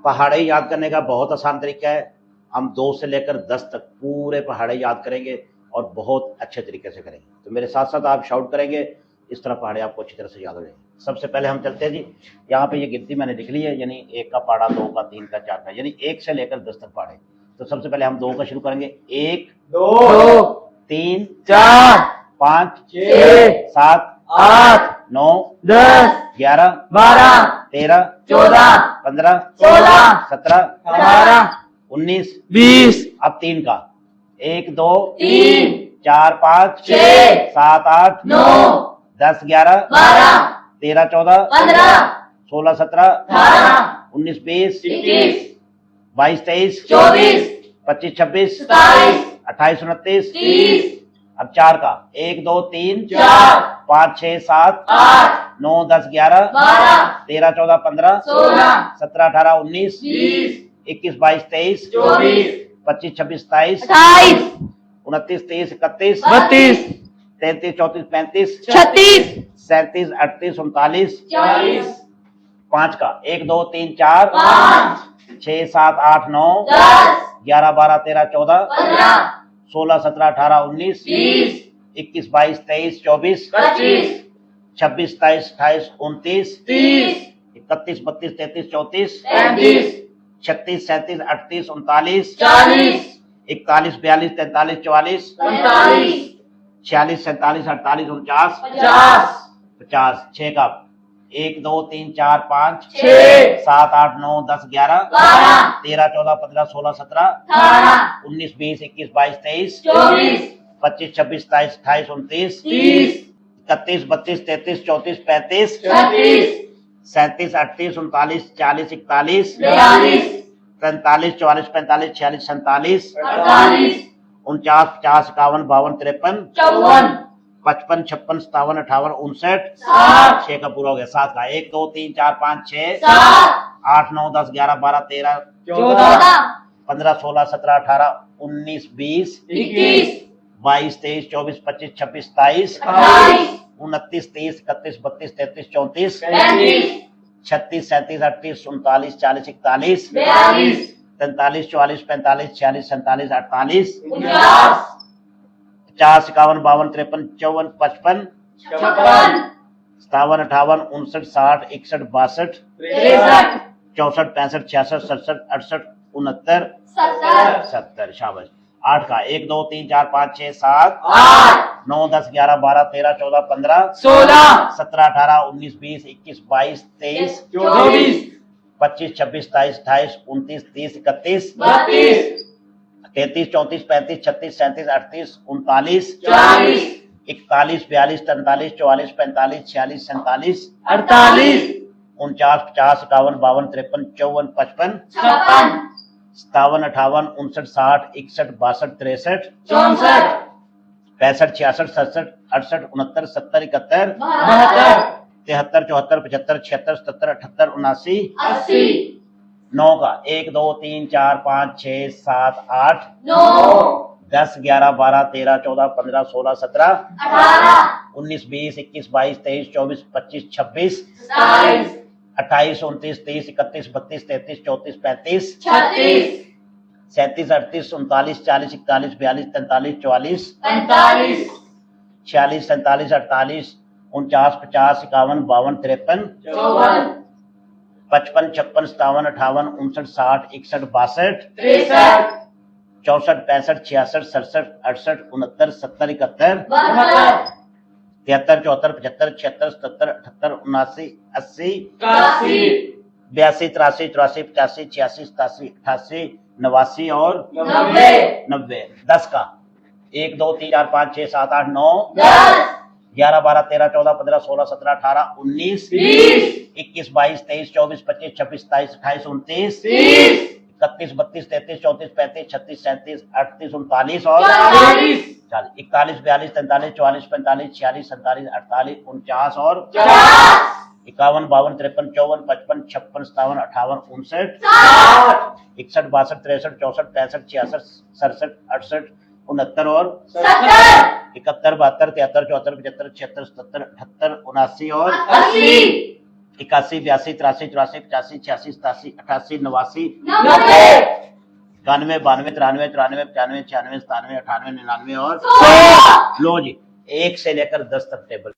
पहाड़े याद करने का बहुत आसान तरीका है। हम 2 से लेकर 10 तक पूरे पहाड़े याद करेंगे और बहुत अच्छे तरीके से करेंगे। तो मेरे साथ साथ आप शाउट करेंगे, इस तरह पहाड़े आपको अच्छी तरह से याद हो जाएंगे। सबसे पहले हम चलते हैं जी, यहाँ पे ये गिनती मैंने लिख ली है, यानी 1 का पहाड़ा, 2 का, 3 का, 4 का, यानी 1 से लेकर 10 तक पहाड़े। तो सबसे पहले हम 2 का शुरू करेंगे। 1 2 3 4 5 6 7 8 9 10 11 12 13 14 15 16 17 18 19 20 अब 3 का 1 2 3 4 5 6 7 8 9 10 11 12 13 14 15 16 17 18 19 20 21 22 23 24 25 26 27 28 29 30 अब 4 का 1 2 3 4 5 6 7 8 9 10 11 12 13 14 15 16 17 18 19 20 21 22 23 24 25 26 27 28 29 30 31 32 33 34 35 36 37 38 39 40 5 का 1 2 3 4 5 6 7 8 9 10 11 12 13 14 15 16 17 18 19 20 21 22 23 24 25 26 27 28 29 30 31 32 33 34 35 36 37 38 39 40 41 42 43 44 45 46 47 48 49 50 50 6 का 1 2 3 4 5 6 7 8 9 10 11 12 13 14 15 16 17 18 19 20 21 22 23 24 25 26 27 28 29 30 31 32 33 34 35 36 37 38 39 40 41 42 43 44 45 46 47 48 49 50 51 52 53 54 55 56 57 58 59 60 6 का पूरा हो गया। 7 का 1 2 3 4 5 6 7 8 9 10 11 12 13 14 15 16 17 18 19 20 21 22 23 24 25 26 27 28 29 30 31 32 33 34 35 36 37 38 39 40 41 42 43 44 45 46 47 48 49 50 51 52 53 54 55 56 57 58 59 60 61 62 63 64 65 66 67 68 69 70 70 शाबाश। 8 का 1 2 3 4 5 6 7 8 9 10 11 12 13 14 15 16 17 18 19 20 21 22 23 24 25 26 27 28 29 30 31 32 33 34 35 36 37 38 39 40 41 42 43 44 45 46 47 48 49 50 51 52 53 54 55 56 57 58 59 60 61 62 63 64 65 66 67 68 69 70 71 72 73 74 75 76 77 78 79 80 9 का 1 2 3 4 5 6 7 8 9 10 11 12 13 14 15 16 17 18 19 20 21 22 23 24 25 26 27 28 29 30 31 32 33 34 35 36 37 38 39 40 41 42 43 44 45 46 47 48 49 50 51 52 53 54 55 56 57 58 59 60 61 62 63 64 65 66 67 68 69 70 71 72 73 74 75 76 77 78 79 80 81 82 83 84 85 86 87 88 89 और 90 90। 10 का 1 2 3 4 5 6 7 8 9 10 11 12 13 14 15 16 17 18 19 20 21 22 23 24 25 26 27 28 29 30 31 32 33 34 35 36 37 38 39 और 40 41 42 43 44 45 46 47 48 49 और 50 51 52 53 54 55 56 57 58 59 61 62 63 64 65 66 67 68 69 और 71 72 73 74 75 76 77 78 79 और 80 81 82 83 84 85 86 87 88 89 नब्बे 91 92 93 94 95 96 97 98 99 और 100 लो जी 1 से लेकर 10 तक टेबल